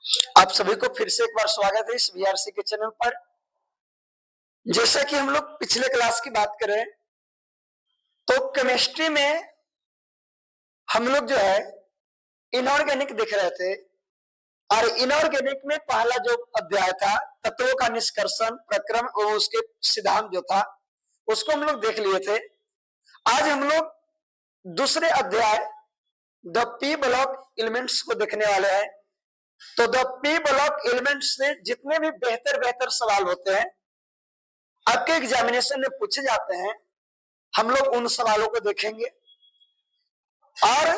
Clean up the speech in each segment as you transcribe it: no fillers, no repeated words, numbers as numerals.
आप सभी को फिर से एक बार स्वागत है इस वीआरसी के चैनल पर। जैसा कि हम लोग पिछले क्लास की बात करें तो केमिस्ट्री में हम लोग जो है इनऑर्गेनिक देख रहे थे और इनऑर्गेनिक में पहला जो अध्याय था तत्वों का निष्कर्षण प्रक्रम और उसके सिद्धांत जो था उसको हम लोग देख लिए थे। आज हम लोग दूसरे अध्याय द पी ब्लॉक एलिमेंट्स को देखने वाले हैं। तो द पी ब्लॉक एलिमेंट्स से जितने भी बेहतर सवाल होते हैं आपके एग्जामिनेशन में पूछे जाते हैं, हम लोग उन सवालों को देखेंगे। और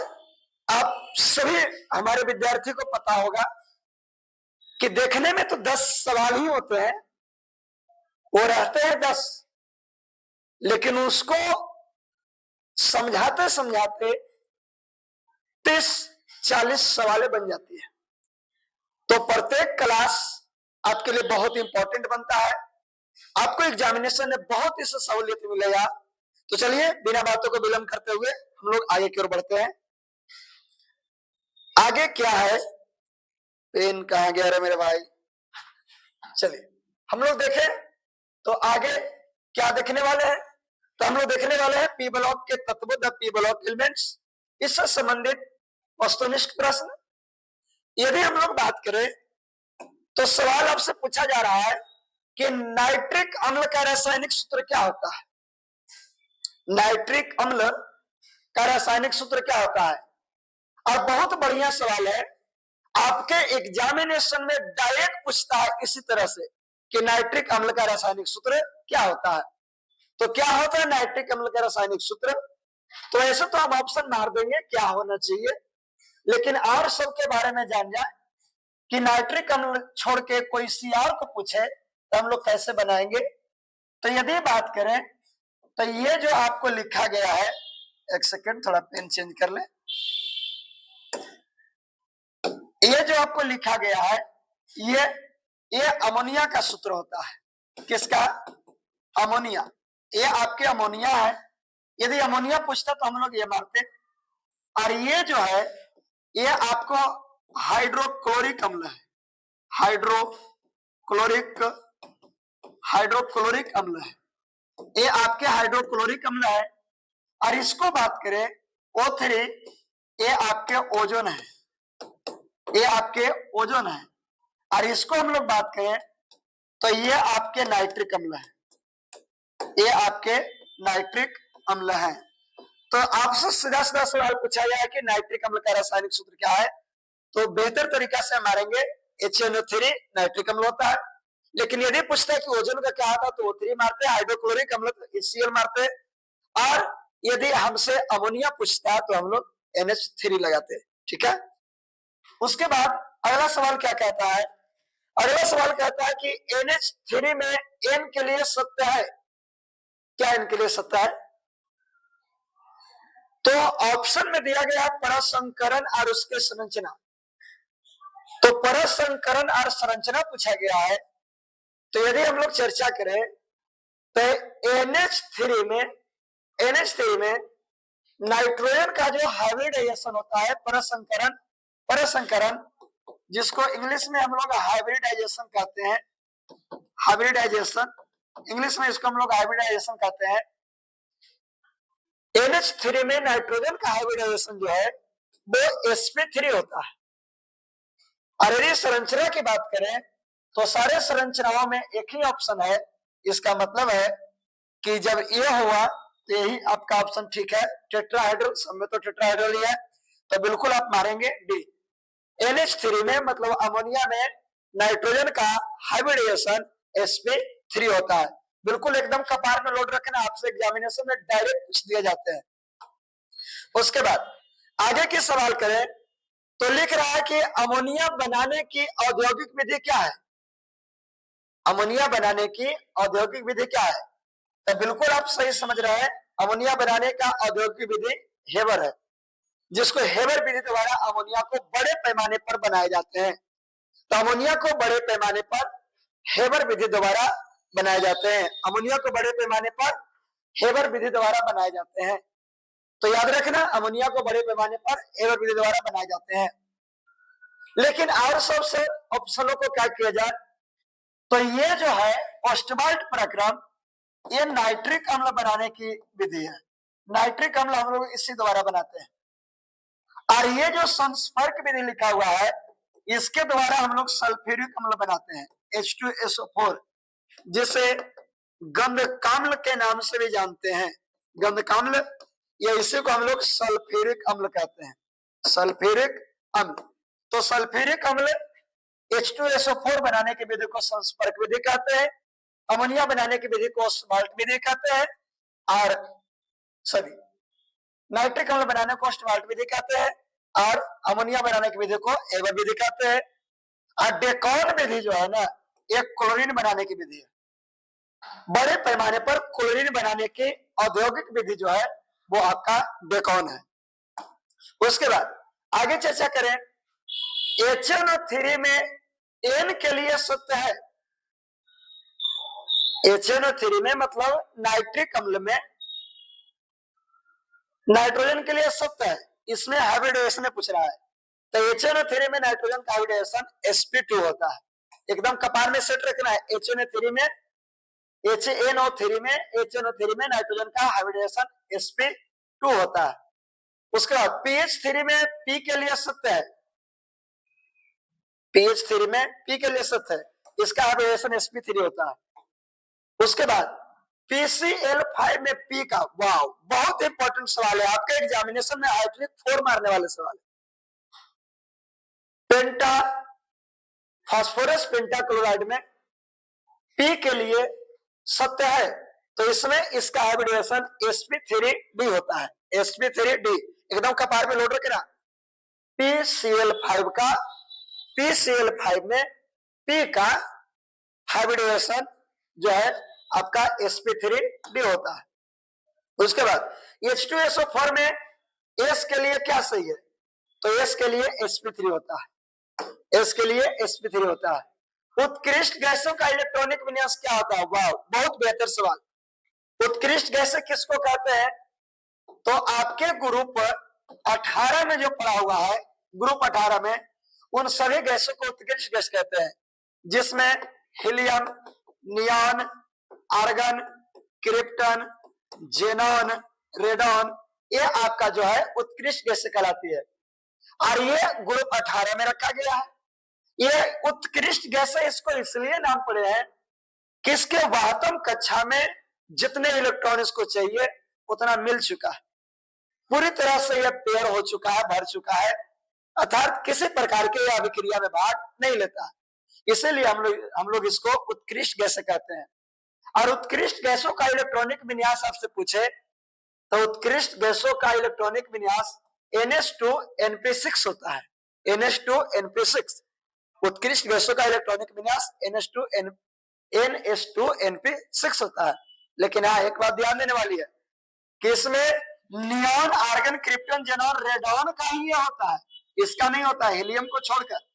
आप सभी हमारे विद्यार्थी को पता होगा कि देखने में तो 10 सवाल ही होते हैं, वो रहते हैं 10, लेकिन उसको समझाते समझाते 30-40 सवालें बन जाती है। तो प्रत्येक क्लास आपके लिए बहुत इंपॉर्टेंट बनता है, आपको एग्जामिनेशन में बहुत ही सहूलियत मिलेगा। तो चलिए बिना बातों को विलंब करते हुए हम लोग आगे की ओर बढ़ते हैं। आगे क्या है, पेन कहाँ गया रे मेरे भाई। चलिए हम लोग देखें तो आगे क्या देखने वाले हैं। तो हम लोग देखने वाले हैं पी ब्लॉक के तत्व, द पी ब्लॉक एलिमेंट्स, इससे संबंधित वस्तुनिष्ठ प्रश्न। यदि हम लोग बात करें तो सवाल आपसे पूछा जा रहा है कि नाइट्रिक अम्ल का रासायनिक सूत्र क्या होता है। नाइट्रिक अम्ल का रासायनिक सूत्र क्या होता है। और बहुत बढ़िया सवाल है, आपके एग्जामिनेशन में डायरेक्ट पूछता है इसी तरह से कि नाइट्रिक अम्ल का रासायनिक सूत्र क्या होता है। तो क्या होता है नाइट्रिक अम्ल का रासायनिक सूत्र। तो ऐसे तो हम ऑप्शन मार देंगे क्या होना चाहिए, लेकिन और सब के बारे में जान जाए कि नाइट्रिक अम्ल छोड़ के कोई सीआर को पूछे तो हम लोग कैसे बनाएंगे। तो यदि बात करें तो ये जो आपको लिखा गया है, एक सेकेंड थोड़ा पेन चेंज कर ले। ये जो आपको लिखा गया है ये अमोनिया का सूत्र होता है। किसका? अमोनिया। ये आपके अमोनिया है। यदि अमोनिया पूछता तो हम लोग ये मारते। और ये जो है ये आपको हाइड्रोक्लोरिक अम्ल है। हाइड्रोक्लोरिक अम्ल है। ये आपके हाइड्रोक्लोरिक अम्ल है। और इसको बात करें O3, ये आपके ओजोन है। ये आपके ओजोन है। और इसको हम लोग बात करें तो ये आपके नाइट्रिक अम्ल है। ये आपके नाइट्रिक अम्ल है। तो आपसे सीधा सीधा सवाल पूछा गया है कि नाइट्रिक अम्ल का रासायनिक सूत्र क्या है। तो बेहतर तरीका से मारेंगे HNO3 नाइट्रिक अम्ल होता है। लेकिन यदि पूछता है कि ओजोन का क्या होता है तो O3 मारते हैं, हाइड्रोक्लोरिक अम्ल तो HCl मारते हैं। और यदि हमसे अमोनिया पूछता है तो हम लोग NH3 लगाते हैं। ठीक है। उसके बाद अगला सवाल क्या कहता है। अगला सवाल कहता है कि NH3 में N के लिए सत्य है। क्या N के लिए सत्य है? तो ऑप्शन में दिया गया परसंकरण और उसके संरचना। तो परसंकरण और संरचना पूछा गया है। तो यदि हम लोग चर्चा करें तो NH3 में नाइट्रोजन का जो हाइब्रिडाइजेशन होता है परसंकरण, जिसको इंग्लिश में हम लोग हाइब्रिडाइजेशन कहते हैं। हाइब्रिडाइजेशन इंग्लिश में इसको हम लोग हाइब्रिडाइजेशन कहते हैं। NH3 में नाइट्रोजन का हाइब्रिडाइजेशन जो है वो sp3 होता है। और यदि संरचना की बात करें तो सारे संरचनाओं में एक ही ऑप्शन है। इसका मतलब है कि जब ये हुआ तो यही आपका ऑप्शन ठीक है, टेट्राहाइड्रल। सब में तो टेट्राहाइड्रल ही है, तो बिल्कुल आप मारेंगे डी। NH3 में मतलब अमोनिया में नाइट्रोजन का हाइब्रिडाइजेशन sp3 होता है। बिल्कुल एकदम कपार में लोड रखना, आपसे एग्जामिनेशन में डायरेक्ट पूछ दिए जाते हैं। उसके बाद आगे की सवाल करें तो लिख रहा है कि अमोनिया बनाने की औद्योगिक विधि क्या है। अमोनिया बनाने की औद्योगिक विधि क्या है। तो बिल्कुल आप सही समझ रहे हैं, अमोनिया बनाने का औद्योगिक विधि हेबर है, जिसको हेबर विधि द्वारा अमोनिया को बड़े पैमाने पर बनाए जाते हैं। तो अमोनिया को बड़े पैमाने पर हेबर विधि द्वारा बनाए जाते हैं। अमोनिया को बड़े पैमाने पर हेबर विधि द्वारा बनाए जाते हैं। तो याद रखना, अमोनिया को बड़े पैमाने पर हेबर विधि द्वारा बनाए जाते हैं। लेकिन और सबसे ऑप्शनों को क्या किया जाए, तो ये जो है ओस्टवाल्ड प्रक्रम, ये नाइट्रिक अम्ल बनाने की विधि है। नाइट्रिक अम्ल हम लोग इसी द्वारा बनाते हैं। और ये जो संस्पर्क विधि लिखा हुआ है, इसके द्वारा हम लोग सल्फ्यूरिक अम्ल बनाते हैं, H2SO4, जिसे गंधकाम्ल के नाम से भी जानते हैं। गंधकाम्ल, या इसी को हम लोग सल्फ्यूरिक अम्ल कहते हैं, सल्फ्यूरिक अम्ल। तो सल्फ्यूरिक अम्ल H2SO4 बनाने की विधि को संस्पर्क विधि कहते हैं, अमोनिया बनाने की विधि को ओस्टवाल्ड विधि कहते हैं, और सभी नाइट्रिक अम्ल बनाने को ओस्टवाल्ड विधि कहते हैं, और अमोनिया बनाने की विधि को एवर विधि कहते हैं। और डेकॉन विधि जो है ना, एक क्लोरीन बनाने की विधि है। बड़े पैमाने पर क्लोरीन बनाने की औद्योगिक विधि जो है वो आपका डेकॉन है। उसके बाद आगे चर्चा करें, HNO3 में N के लिए सत्य है। HNO3 में मतलब नाइट्रिक अम्ल में नाइट्रोजन के लिए सत्य है, इसमें हाइब्रिडाइजेशन पूछ रहा है। तो HNO3 में नाइट्रोजन का हाइब्रिडाइजेशन sp2 होता है, एकदम कपार में सेट रखना है। HNO3 में नाइट्रोजन का हाइब्रिडाइजेशन sp2 होता है। उसके बाद pH3 में P के लिए सत्य है, pH3 में P के लिए सत्य है, इसका हाइब्रिडाइजेशन sp3 होता है। उसके बाद PCl5 में P का, वाह बहुत इंपॉर्टेंट सवाल है, आपके एग्जामिनेशन में हाइड्रोजन 4 मारने वाले सवाल है। पेंटा फास्फोरस पेंटाक्लोराइड में P के लिए सत्य है, तो इसमें इसका हाइब्रिडाइजेशन sp3d होता है, sp3d एकदम कपार में लोड रखना। PCl5 में P का हाइब्रिडाइजेशन जो है आपका sp3d होता है। उसके बाद H2SO4 में S के लिए क्या सही है, तो S के लिए sp3 होता है, S के लिए sp3 होता है। उत्कृष्ट गैसों का इलेक्ट्रॉनिक विन्यास क्या होता है, वाह बहुत बेहतर सवाल। उत्कृष्ट गैसें किसको कहते हैं, तो आपके ग्रुप 18 में जो पढ़ा हुआ है, ग्रुप 18 में उन सभी गैसों को उत्कृष्ट गैस कहते हैं, जिसमें helium, neon, argon, krypton, xenon, radon, ये आपका जो है उत्कृष्ट गैस कहलाती है। और ये ग्रुप 18 में रखा गया है। ये उत्कृष्ट गैस, इसको इसलिए नाम पड़े हैं कि इसके 12वीं कक्षा में जितने इलेक्ट्रॉन इसको चाहिए उतना मिल चुका है, पूरी तरह से यह पेयर हो चुका है, भर चुका है, अर्थात किसी प्रकार के अभिक्रिया में भाग नहीं लेता, इसीलिए हम लोग इसको उत्कृष्ट गैस कहते हैं। और उत्कृष्ट गैसों का इलेक्ट्रॉनिक विन्यास आपसे पूछे, तो उत्कृष्ट गैसों का इलेक्ट्रॉनिक विन्यास NH2NP6 होता है, NH2NP6 उत्कृष्ट गैसों का इलेक्ट्रॉनिक विन्यास NH2NP6 होता है। लेकिन हाँ एक बात ध्यान देने वाली है कि इसमें neon, argon, krypton, xenon, radon का ही ये होता है, इसका नहीं होता है। हीलियम को छोड़कर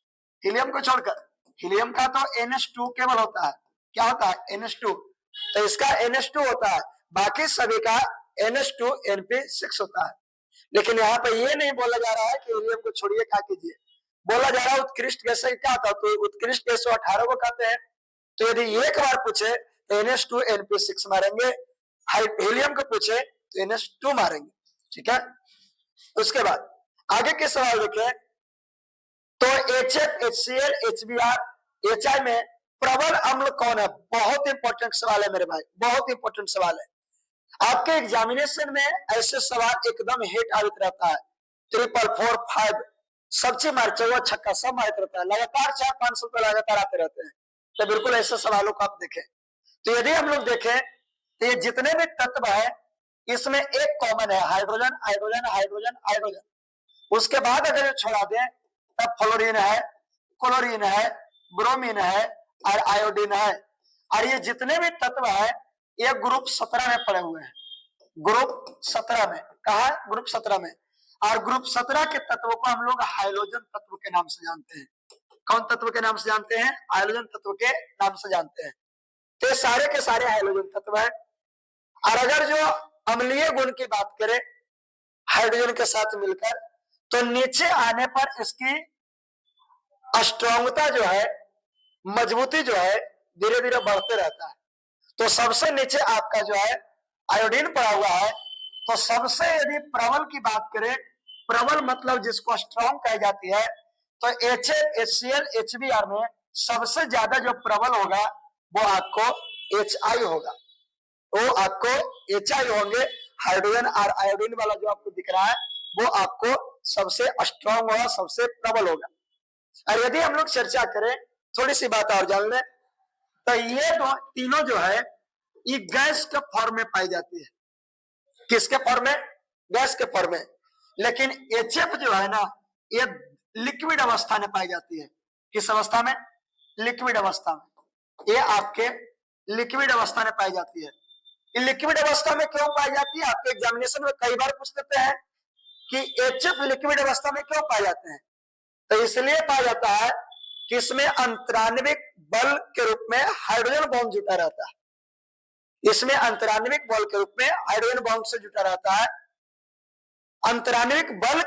हीलियम का तो NH2 केवल होता है, क्या होता है NH2, तो इसका NH2 होता है, बाकी सभी का NH2NP6 होता है। लेकिन यहाँ पे ये नहीं बोला जा रहा है कि हीलियम को छोड़िए क्या कीजिए, बोला जा रहा है उत्कृष्ट गैस क्या था, तो उत्कृष्ट गैस 18 को कहते हैं। तो यदि एक बार पूछे तो NH2NP6 मारेंगे, हीलियम को पूछे तो NH2 मारेंगे, ठीक है। उसके बाद आगे के सवाल देखें, तो HF, HCl, HBr, HI में प्रबल अम्ल कौन है, बहुत इंपॉर्टेंट सवाल है मेरे भाई, बहुत इंपॉर्टेंट सवाल है। आपके एग्जामिनेशन में ऐसे सवाल एकदम हिट आते रहता है, 3, 4, 5 सब चीज मार, चौवा छक्का सब मारते रहता है, लगातार 400-500 तो लगातार आते रहते हैं। तो बिल्कुल ऐसे सवालों को आप देखें, तो यदि हम लोग देखें तो ये जितने भी तत्व है इसमें एक कॉमन है, हाइड्रोजन, हाइड्रोजन, हाइड्रोजन, हाइड्रोजन। उसके बाद अगर छोड़ा दें तब फ्लोरीन है, क्लोरीन है, ब्रोमीन है और आयोडीन है। और ये जितने भी तत्व है ये ग्रुप 17 में पड़े हुए हैं, ग्रुप 17 में, कहा ग्रुप 17 में। और ग्रुप 17 के तत्वों को हम लोग हाइड्रोजन तत्व के नाम से जानते हैं। कौन तत्व के नाम से जानते हैं, हाइड्रोजन तत्व के नाम से जानते हैं। तो सारे के सारे हाइड्रोजन तत्व है। और अगर जो अम्लीय गुण की बात करें हाइड्रोजन के साथ मिलकर, तो नीचे आने पर इसकी स्ट्रांगता जो है, मजबूती जो है धीरे धीरे बढ़ते रहता है। तो सबसे नीचे आपका जो है आयोडीन पड़ा हुआ है। तो सबसे यदि प्रबल की बात करें, प्रबल मतलब जिसको स्ट्रांग कही जाती है, तो HCl HBr में सबसे ज्यादा जो प्रबल होगा वो आपको HI होगा, वो आपको HI होंगे। हाइड्रोजन और आयोडीन वाला जो आपको दिख रहा है वो आपको सबसे स्ट्रांग होगा, सबसे प्रबल होगा। और यदि हम लोग चर्चा करें, थोड़ी सी बात और जान लें, तो ये तीनों जो है ये गैस के फॉर्म में पाई जाती है। किसके फॉर्म में? गैस के फॉर्म में। लेकिन HF जो है ना, ये लिक्विड अवस्था में पाई जाती है। किस अवस्था में? लिक्विड अवस्था में। ये आपके लिक्विड अवस्था में पाई जाती है। ये लिक्विड अवस्था में क्यों पाई जाती है? आपके एग्जामिनेशन में कई बार पूछ लेते हैं कि HF लिक्विड अवस्था में क्यों पाए जाते हैं। तो इसलिए पाया जाता है कि इसमें अंतराण्विक बल के रूप में हाइड्रोजन बॉन्ड जुटा रहता है। इसमें अंतराण्विक बल के रूप में हाइड्रोजन बॉन्ड से जुटा रहता है। अंतराण्विक बल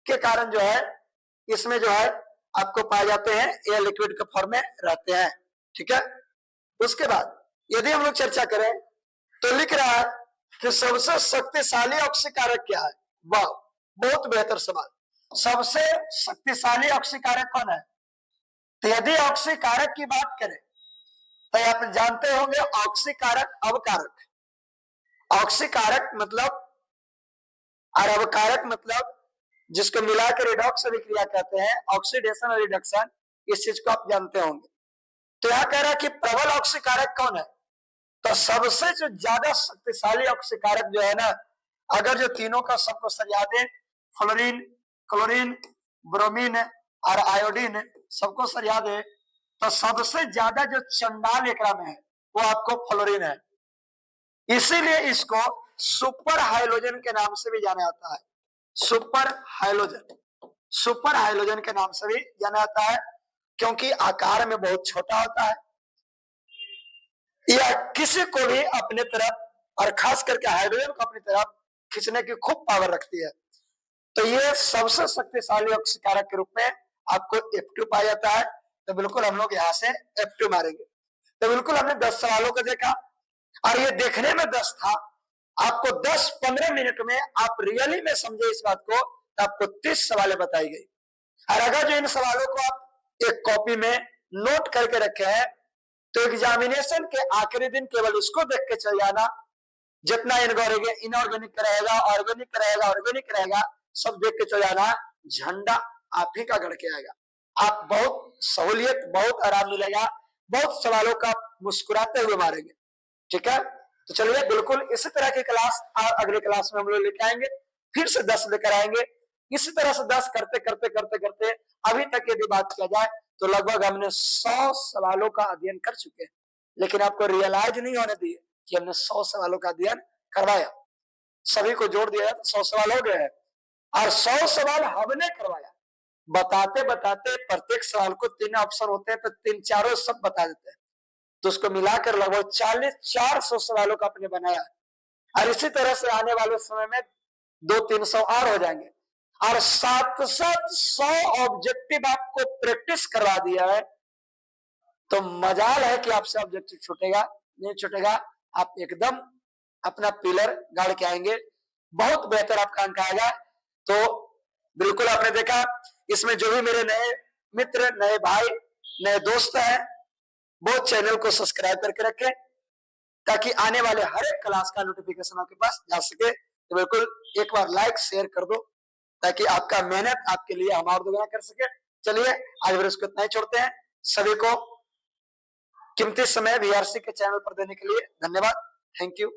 के कारण जो है इसमें जो है आपको पाए जाते हैं, ये लिक्विड के फॉर्म में रहते हैं। ठीक है। उसके बाद यदि हम लोग चर्चा करें तो लिख रहा है कि सबसे शक्तिशाली ऑक्सीकारक क्या है। वाह, बहुत बेहतर सवाल। सबसे शक्तिशाली ऑक्सीकारक कौन है? तो यदि ऑक्सीकारक की बात करें तो आप जानते होंगे ऑक्सीकारक, अवकारक। ऑक्सीकारक मतलब और अवकारक मतलब जिसको मिलाकर रिडॉक्स अभिक्रिया कहते हैं, ऑक्सीडेशन और रिडक्शन, इस चीज को आप जानते होंगे। तो यह कह रहा है कि प्रबल ऑक्सीकारक कौन है? तो सबसे जो ज्यादा शक्तिशाली ऑक्सीकारक जो है ना, अगर जो तीनों का सबको सरिया दे, फ्लोरीन, क्लोरीन, ब्रोमीन और आयोडीन सबको सरिया दे, तो सबसे ज्यादा जो चंडाल एकरा में है वो आपको फ्लोरीन है। इसीलिए इसको सुपर हाइड्रोजन के नाम से भी जाना जाता है। सुपर हाइड्रोजन के नाम से भी जाना जाता है, क्योंकि आकार में बहुत छोटा होता है। यह किसी को भी अपने तरफ, और खास करके हाइड्रोजन को अपनी तरफ खींचने की खूब पावर रखती है। तो ये सबसे शक्तिशाली ऑक्सीकारक के रूप में आपको F2 पाया जाता है। तो बिल्कुल हम लोग यहाँ से F2 मारेंगे। तो बिल्कुल हमने 10 सवालों को देखा, और ये देखने में 10 था, आपको 10-15 मिनट में आप रियली में समझे इस बात को, तो आपको 30 सवालें बताई गई। और अगर जो इन सवालों को आप एक कॉपी में नोट करके रखे हैं, तो एग्जामिनेशन के आखिरी दिन केवल उसको देख के चल जाना। जितना इनऑर्गेनिक रहेगा, ऑर्गेनिक रहेगा, सब देख के चल जाना। झंडा आप ही का गढ़ के आएगा। आप बहुत सहूलियत, बहुत आराम मिलेगा, बहुत सवालों का मुस्कुराते हुए मारेंगे। ठीक है। तो चलिए, बिल्कुल इसी तरह की क्लास और अगले क्लास में हम लोग लेके आएंगे, फिर से 10 लेकर आएंगे। इसी तरह से 10 करते करते करते करते अभी तक यदि बात किया जाए तो लगभग हमने 100 सवालों का अध्ययन कर चुके हैं। लेकिन आपको रियलाइज नहीं होने दिए कि हमने 100 सवालों का अध्ययन करवाया। सभी को जोड़ दिया तो 100 सवाल हो गए हैं, और 100 सवाल हमने करवाया। बताते बताते प्रत्येक सवाल को 3 ऑप्शन होते हैं, तो 3-4 सब बता देते हैं। तो उसको मिलाकर लगभग 400 सवालों का आपने बनाया। और इसी तरह से आने वाले समय में 200-300 और हो जाएंगे, और 700 ऑब्जेक्टिव आपको प्रैक्टिस करवा दिया है। तो मजाल है कि आपसे ऑब्जेक्टिव छूटेगा नहीं छूटेगा। आप एकदम अपना पिलर गाड़ के आएंगे, बहुत बेहतर आपका अंक आएगा। तो बिल्कुल आपने देखा, इसमें जो भी मेरे नए मित्र, नए भाई, नए दोस्त हैं, वो चैनल को सब्सक्राइब करके रखें, ताकि आने वाले हर एक क्लास का नोटिफिकेशन आपके पास जा सके। तो बिल्कुल एक बार लाइक शेयर कर दो, ताकि आपका मेहनत आपके लिए हम और दोगुना कर सके। चलिए, आज फिर इसको इतना ही छोड़ते हैं। सभी को कीमती समय VRC के चैनल पर देने के लिए धन्यवाद। Thank you.